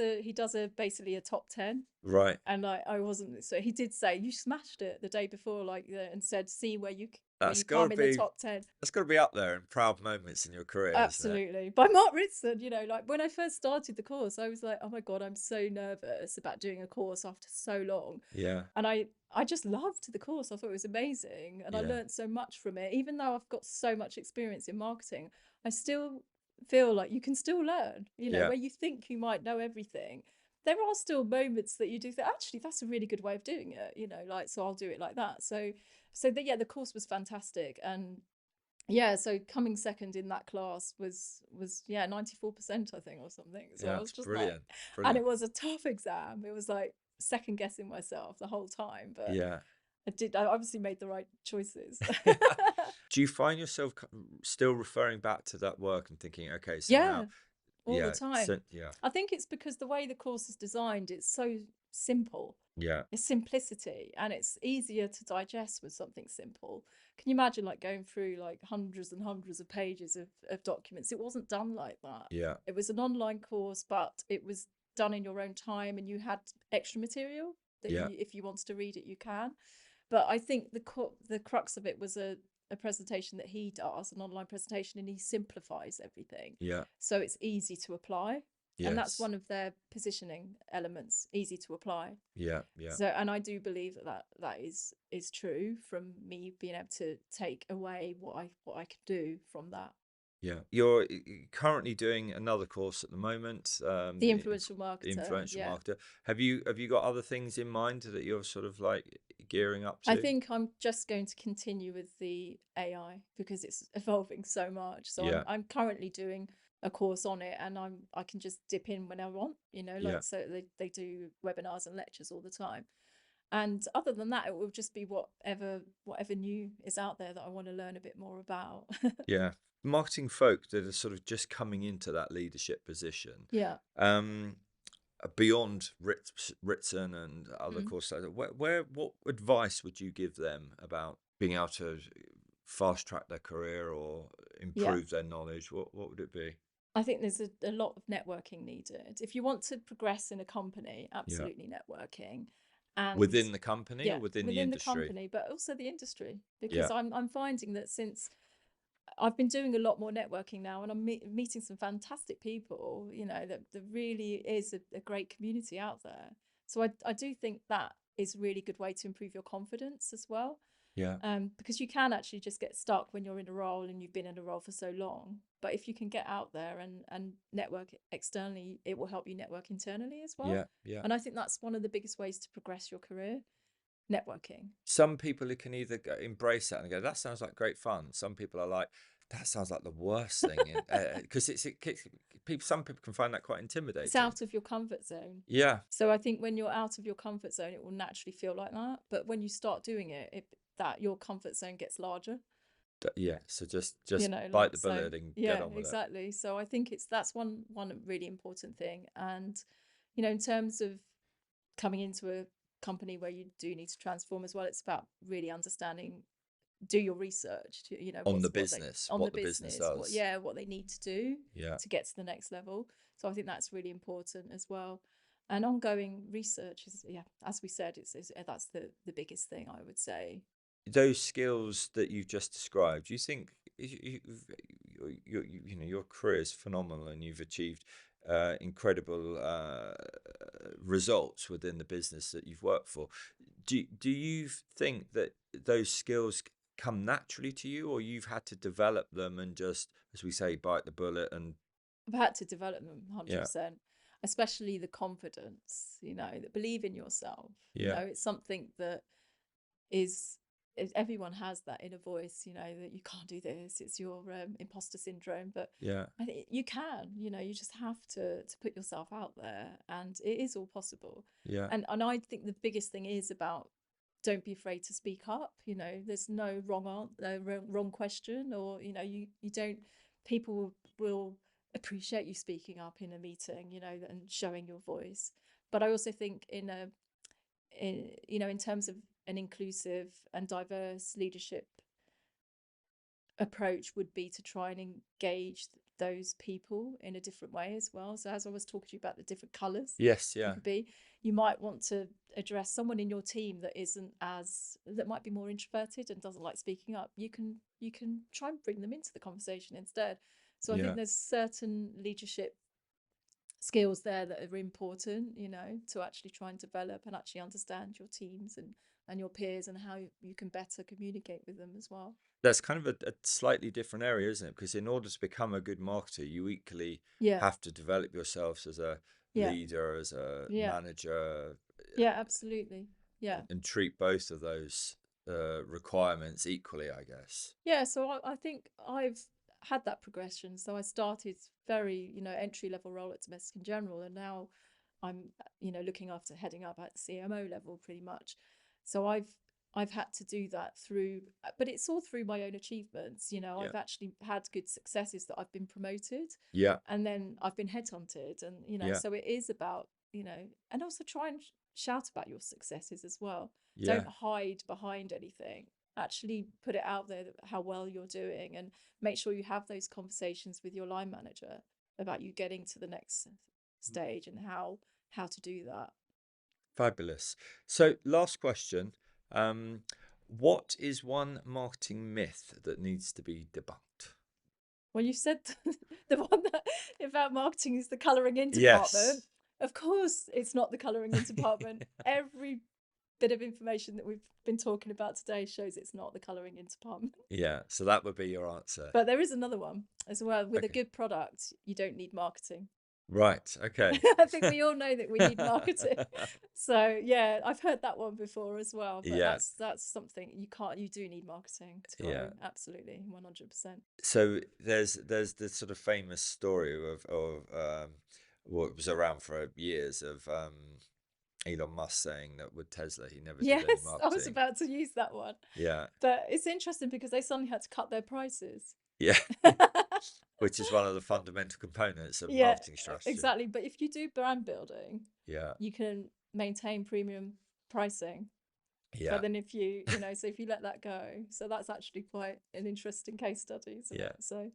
Speaker 2: a basically a top 10.
Speaker 1: Right.
Speaker 2: And I wasn't, so he did say you smashed it the day before, like, and said, see where you
Speaker 1: That's got
Speaker 2: come
Speaker 1: to
Speaker 2: in the
Speaker 1: be
Speaker 2: top 10.
Speaker 1: that's got to be up there in proud moments in your career, isn't it?
Speaker 2: Absolutely. By Mark Ritson, like, when I first started the course, I was like, oh my God, I'm so nervous about doing a course after so long.
Speaker 1: Yeah,
Speaker 2: And I just loved the course. I thought it was amazing. And I
Speaker 1: yeah,
Speaker 2: learned so much from it. Even though I've got so much experience in marketing, I still feel like you can still learn,
Speaker 1: yeah,
Speaker 2: where you think you might know everything. There are still moments that you do think, actually, that's a really good way of doing it, like, so I'll do it like that. So the course was fantastic. And yeah, so coming second in that class was 94%, I think, or something. So
Speaker 1: yeah.
Speaker 2: I
Speaker 1: It's
Speaker 2: was just like,
Speaker 1: brilliant,
Speaker 2: and
Speaker 1: brilliant.
Speaker 2: it was a tough exam. It was like second guessing myself the whole time, but
Speaker 1: Yeah.
Speaker 2: I obviously made the right choices.
Speaker 1: Do you find yourself still referring back to that work and thinking, okay, so now,
Speaker 2: Yeah, all the
Speaker 1: yeah,
Speaker 2: time.
Speaker 1: so, yeah,
Speaker 2: I think it's because the way the course is designed, it's so simple.
Speaker 1: yeah,
Speaker 2: It's simplicity, and it's easier to digest with something simple. Can you imagine, like, going through like hundreds and hundreds of pages of documents? It wasn't done like that.
Speaker 1: yeah,
Speaker 2: It was an online course, but it was done in your own time, and you had extra material that
Speaker 1: yeah,
Speaker 2: if you wanted to read it, you can. But I think the crux of it was a presentation that he does, an online presentation, and he simplifies everything.
Speaker 1: yeah,
Speaker 2: So it's easy to apply. And that's
Speaker 1: yes,
Speaker 2: one of their positioning elements, easy to apply.
Speaker 1: yeah, yeah.
Speaker 2: So, and I do believe that is true, from me being able to take away what I could do from that.
Speaker 1: Yeah, you're currently doing another course at the moment,
Speaker 2: The influential marketer,
Speaker 1: influential
Speaker 2: yeah.
Speaker 1: marketer. Have you got other things in mind that you're sort of like gearing up
Speaker 2: I
Speaker 1: to?
Speaker 2: think I'm just going to continue with the AI because it's evolving so much. So
Speaker 1: Yeah,
Speaker 2: I'm currently doing a course on it, and I can just dip in when I want,
Speaker 1: yeah,
Speaker 2: like, so they do webinars and lectures all the time. And other than that, it will just be whatever new is out there that I want to learn a bit more about.
Speaker 1: yeah. Marketing folk that are sort of just coming into that leadership position,
Speaker 2: Yeah.
Speaker 1: um, beyond Ritson and other
Speaker 2: Mm.
Speaker 1: courses, what advice would you give them about being able to fast track their career or
Speaker 2: Yeah.
Speaker 1: improve their knowledge? What would it be?
Speaker 2: I think there's a lot of networking needed. If you want to progress in a company,
Speaker 1: Yeah.
Speaker 2: absolutely networking. And
Speaker 1: Within the company or
Speaker 2: yeah,
Speaker 1: within the
Speaker 2: within the
Speaker 1: industry?
Speaker 2: company, but also the industry,
Speaker 1: Yeah,
Speaker 2: because I'm finding that since I've been doing a lot more networking now, and I'm meeting some fantastic people, that there really is a great community out there. So I do think that is a really good way to improve your confidence as well.
Speaker 1: yeah,
Speaker 2: Because you can actually just get stuck when you're in a role and you've been in a role for so long. But if you can get out there and network externally, it will help you network internally as well.
Speaker 1: yeah, yeah.
Speaker 2: And I think that's one of the biggest ways to progress your career, networking.
Speaker 1: Some people who can either embrace that and go, that sounds like great fun. Some people are like, that sounds like the worst thing, because some people can find that quite
Speaker 2: It's
Speaker 1: intimidating.
Speaker 2: out of your comfort zone.
Speaker 1: Yeah,
Speaker 2: So I think when you're out of your comfort zone, it will naturally feel like that. But when you start doing it, that your comfort zone gets larger.
Speaker 1: yeah. So just bite
Speaker 2: Like,
Speaker 1: the
Speaker 2: so
Speaker 1: bullet and get
Speaker 2: yeah,
Speaker 1: on with it.
Speaker 2: exactly. So I think that's one really important thing. And in terms of coming into a company where you do need to transform as well, it's about really understanding, do your research to,
Speaker 1: On the
Speaker 2: what they
Speaker 1: business,
Speaker 2: on the
Speaker 1: what the business
Speaker 2: business,
Speaker 1: does.
Speaker 2: what they need to do
Speaker 1: Yeah,
Speaker 2: to get to the next level. So I think that's really important as well. And ongoing research is, yeah, as we said, that's the biggest thing, I would say.
Speaker 1: Those skills that you've just described, do you think your career is phenomenal and you've achieved incredible results within the business that you've worked for? Do you think that those skills come naturally to you, or you've had to develop them and just, as we say, bite the bullet? And
Speaker 2: I've had to develop them
Speaker 1: yeah,
Speaker 2: 100%, especially the confidence, that believe in yourself.
Speaker 1: yeah,
Speaker 2: It's something that is everyone has that inner voice, that you can't do this. It's your imposter syndrome, but
Speaker 1: yeah,
Speaker 2: I think you can. You just have to put yourself out there, and it is all possible.
Speaker 1: yeah,
Speaker 2: And I think the biggest thing is about, don't be afraid to speak up. There's no wrong question, or you don't. People will appreciate you speaking up in a meeting, and showing your voice. But I also think in terms of an inclusive and diverse leadership approach, would be to try and engage those people in a different way as well. So as I was talking to you about the different colors
Speaker 1: yes,
Speaker 2: you
Speaker 1: yeah,
Speaker 2: could be, you might want to address someone in your team that might be more introverted and doesn't like speaking up. You can try and bring them into the conversation instead. So I
Speaker 1: yeah.
Speaker 2: think there's certain leadership skills there that are important, to actually try and develop and actually understand your teams and your peers, and how you can better communicate with them as well.
Speaker 1: That's kind of a slightly different area, isn't it? Because in order to become a good marketer, you equally
Speaker 2: Yeah,
Speaker 1: have to develop yourselves as a
Speaker 2: yeah,
Speaker 1: leader, as a
Speaker 2: yeah,
Speaker 1: manager,
Speaker 2: yeah, absolutely. Yeah.
Speaker 1: and treat both of those requirements equally, I guess.
Speaker 2: Yeah, so I think I've had that progression. So I started very, entry level role at Domestic in General, and now I'm, looking after heading up at the CMO level pretty much. So I've had to do that through, but it's all through my own achievements.
Speaker 1: Yeah,
Speaker 2: I've actually had good successes that I've been promoted,
Speaker 1: yeah,
Speaker 2: and then I've been headhunted, and
Speaker 1: yeah,
Speaker 2: so it is about, and also try and shout about your successes as well.
Speaker 1: yeah.
Speaker 2: Don't hide behind anything. Actually put it out there how well you're doing, and make sure you have those conversations with your line manager about you getting to the next stage, and how to do that.
Speaker 1: Fabulous. So, last question. What is one marketing myth that needs to be debunked?
Speaker 2: Well, you said the one that about marketing is the colouring in department.
Speaker 1: Yes.
Speaker 2: Of course, it's not the colouring in department. Every bit of information that we've been talking about today shows it's not the colouring in department.
Speaker 1: Yeah, so that would be your answer.
Speaker 2: But there is another one as well. With a
Speaker 1: Okay.
Speaker 2: good product, you don't need marketing.
Speaker 1: Right. Okay.
Speaker 2: I think we all know that we need marketing. So yeah, I've heard that one before as well. But
Speaker 1: Yeah.
Speaker 2: that's something you do need marketing to grow.
Speaker 1: Yeah.
Speaker 2: Absolutely, 100%.
Speaker 1: So there's this sort of famous story of what was around for years of Elon Musk saying that with Tesla he never did any
Speaker 2: Yes, I was
Speaker 1: marketing.
Speaker 2: about to use that one.
Speaker 1: Yeah.
Speaker 2: But it's interesting because they suddenly had to cut their prices.
Speaker 1: Yeah. Which is one of the fundamental components of
Speaker 2: Yeah,
Speaker 1: marketing strategy.
Speaker 2: exactly. But if you do brand building,
Speaker 1: Yeah.
Speaker 2: you can maintain premium pricing.
Speaker 1: Yeah.
Speaker 2: But then if you, so if you let that go, so that's actually quite an interesting case study, isn't
Speaker 1: Yeah.
Speaker 2: it? So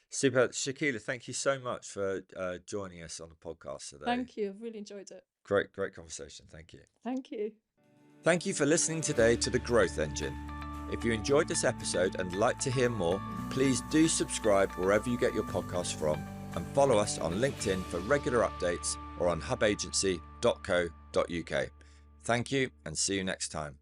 Speaker 1: Super. Shakeela, thank you so much for joining us on the podcast today.
Speaker 2: thank you. I've really enjoyed it.
Speaker 1: Great conversation. Thank you.
Speaker 2: Thank you.
Speaker 1: Thank you for listening today to The Growth Engine. If you enjoyed this episode and like to hear more, please do subscribe wherever you get your podcasts from, and follow us on LinkedIn for regular updates, or on hubagency.co.uk. Thank you, and see you next time.